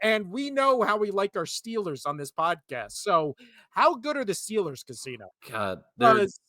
And we know how we like our Steelers on this podcast. So, how good are the Steelers, Casino? God, Because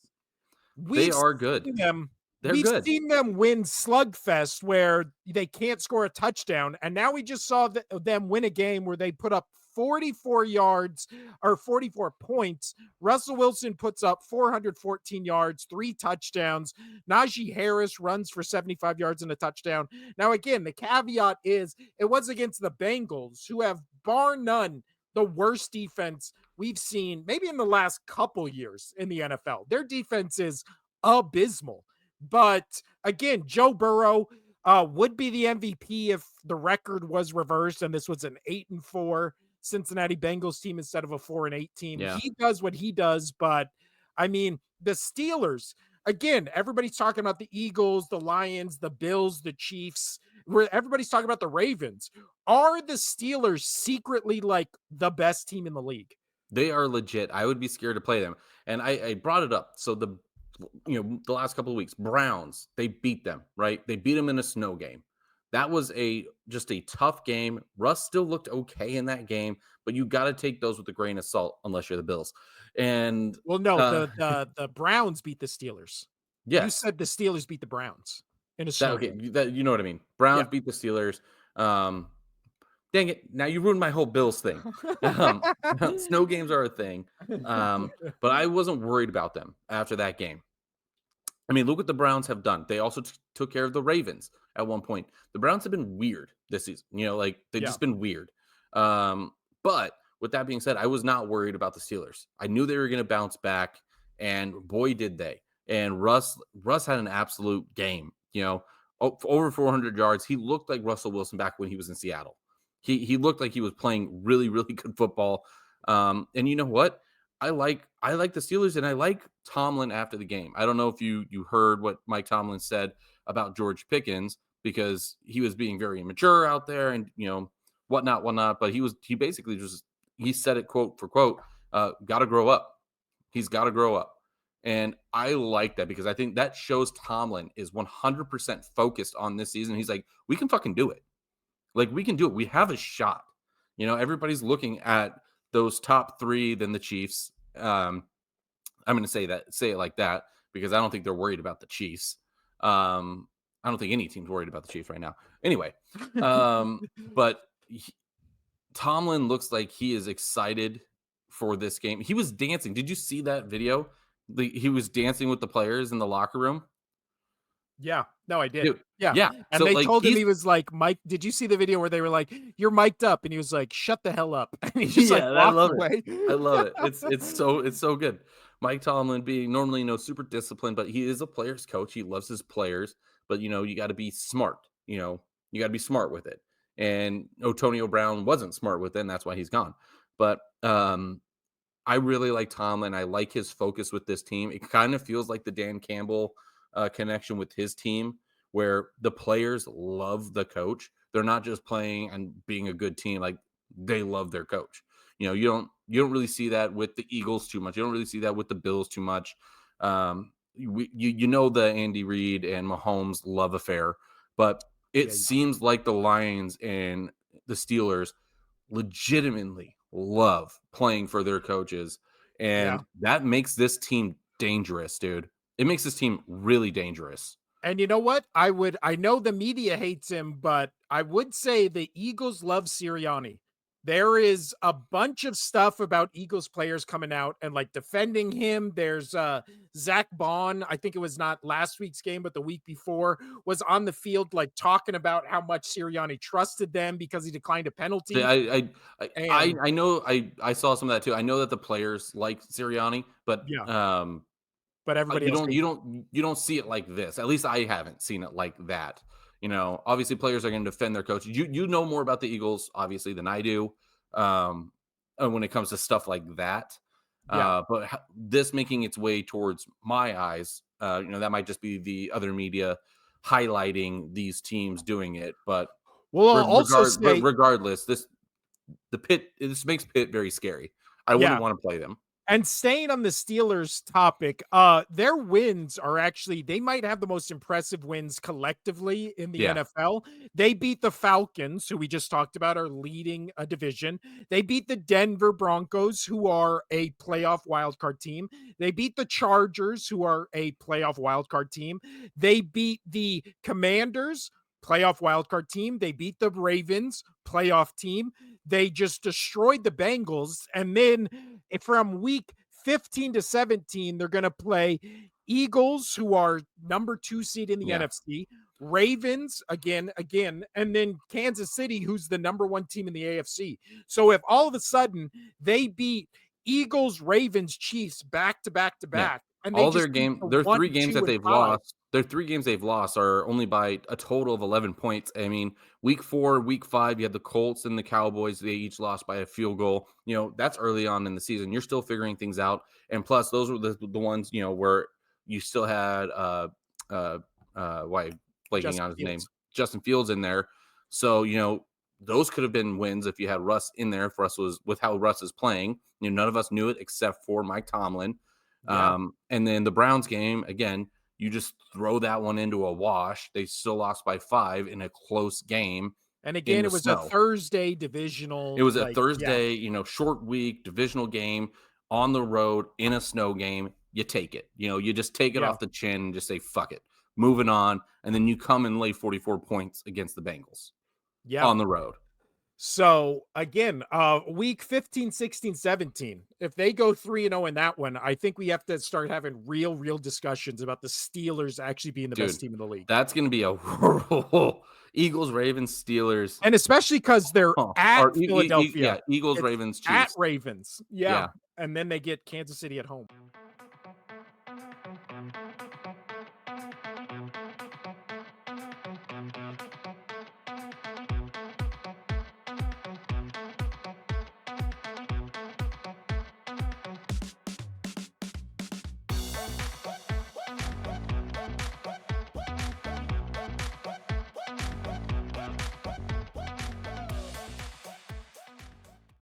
they we've are good. seen them They're we've good. seen them win slugfest where they can't score a touchdown, and now we just saw them win a game where they put up 44 yards or 44 points. Russell Wilson puts up 414 yards, 3 touchdowns. Najee Harris runs for 75 yards and a touchdown. Now, again, the caveat is it was against the Bengals, who have, bar none, the worst defense we've seen maybe in the last couple years in the NFL. Their defense is abysmal. But again, Joe Burrow would be the MVP if the record was reversed and this was an 8-4 Cincinnati Bengals team instead of a 4-8 team. Yeah. He does what he does, but I mean, the Steelers, again, everybody's talking about the Eagles, the Lions, the Bills, the Chiefs, where everybody's talking about the Ravens. Are the Steelers secretly like the best team in the league? They are legit. I would be scared to play them. And I brought it up. So the last couple of weeks, Browns, they beat them, right? They beat them in a snow game. That was just a tough game. Russ still looked okay in that game, but you got to take those with a grain of salt unless you're the Bills. And Well, no, uh the Browns beat the Steelers. You yes, said the Steelers beat the Browns in a that snow okay, game. that you know what I mean. Yeah. Browns beat the Steelers. Um Dang it. Now you ruined my whole Bills thing. Um, Snow games are a thing. But I wasn't worried about them after that game. I mean, look what the Browns have done. They also took care of the Ravens at one point. The Browns have been weird this season. Like they've Yeah. just been weird. But with that being said, I was not worried about the Steelers. I knew they were going to bounce back, and boy, did they. And Russ had an absolute game. Over 400 yards. He looked like Russell Wilson back when he was in Seattle. He looked like he was playing really really good football. And you know what? I like the Steelers and I like Tomlin after the game. I don't know if you heard what Mike Tomlin said about George Pickens because he was being very immature out there and whatnot. But he basically just he said it quote for quote, got to grow up. He's got to grow up. And I like that because I think that shows Tomlin is 100% focused on this season. He's like, we can fucking do it. Like we can do it. We have a shot. Everybody's looking at those top three, then the Chiefs. I'm going to say it like that because I don't think they're worried about the Chiefs. I don't think any team's worried about the Chiefs right now. Anyway, but Tomlin looks like he is excited for this game. He was dancing. Did you see that video? He was dancing with the players in the locker room. Yeah. No, I did. Dude, Yeah. yeah. And So they like told him he's he was like, Mike, did you see the video where they were like, "You're mic'd up?" And he was like, "Shut the hell up." And he just like yeah, I walked love it. away. I love it. It's so good. Mike Tomlin being normally super disciplined, but he is a player's coach. He loves his players, but you got to be smart. You got to be smart with it. And Antonio Brown wasn't smart with it, and that's why he's gone. But I really like Tomlin. I like his focus with this team. It kind of feels like the Dan Campbell connection with his team, where the players love the coach. They're not just playing and being a good team; like they love their coach. You don't really see that with the Eagles too much. You don't really see that with the Bills too much. The Andy Reid and Mahomes love affair, but it Yeah. seems like the Lions and the Steelers legitimately love playing for their coaches. Yeah. And that makes this team dangerous, dude. It makes this team really dangerous. And you know what? I know the media hates him, but I would say the Eagles love Sirianni. There is a bunch of stuff about Eagles players coming out and like defending him. There's Zach Bond, I think it was not last week's game, but the week before, was on the field like talking about how much Sirianni trusted them because he declined a Yeah, penalty. I And know I saw some of that too. I know that the players like Sirianni, but yeah, but everybody you else don't you hates him. don't you don't see it like this. At least I haven't seen it like that. Obviously players are going to defend their coach. You know more about the Eagles obviously than I do. Um, when it comes to stuff like that. Yeah. But this making its way towards my eyes, that might just be the other media highlighting these teams doing it. But Well, I'll also say, regardless, this makes Pitt very scary. I wouldn't yeah, want to play them. And staying on the Steelers topic, their wins are actually they might have the most impressive wins collectively in the Yeah, NFL. They beat the Falcons, who we just talked about are leading a division. They beat the Denver Broncos, who are a playoff wildcard team. They beat the Chargers, who are a playoff wildcard team. They beat the Commanders, playoff wildcard team. They beat the Ravens, playoff team. They just destroyed the Bengals. And then from week 15 to 17, they're going to play Eagles, who are number 2 seed in the yeah. NFC, Ravens again, and then Kansas City, who's the number 1 team in the AFC. So if all of a sudden they beat Eagles, Ravens, Chiefs back to back to Yeah. back, and they All just beat the their 1, 3 games 2, that and they've 5. lost their 3 games they've lost are only by a total of 11 points. I mean, week 4, week 5, you had the Colts and the Cowboys. They each lost by a field goal. That's early on in the season. You're still figuring things out. And plus, those were the ones, where you still had, uh, why blanking Justin on his name? Fields. Justin Fields in there. So, those could have been wins if you had Russ in there. If Russ was with how Russ is playing, none of us knew it except for Mike Tomlin. Yeah. And then the Browns game, again, you just throw that one into a wash. They still lost by 5 in a close game And in again, the it was a snow. Thursday It divisional, was a yeah. Thursday, short week, divisional game on the road in a snow game. You take it. You just take it Yeah. off the chin and just say, fuck it. Moving on. And then you come and lay 44 points against the Bengals Yeah. on the road. So again, week 15, 16, 17, if they go 3-0 in that one, I think we have to start having real discussions about the Steelers actually being the best Dude, team in the league. that's going to be a Eagles, Ravens, Steelers. And especially because they're at Or Philadelphia. yeah, Eagles, It's Ravens, at Chiefs. Ravens. Yeah. Yeah. And then they get Kansas City at home.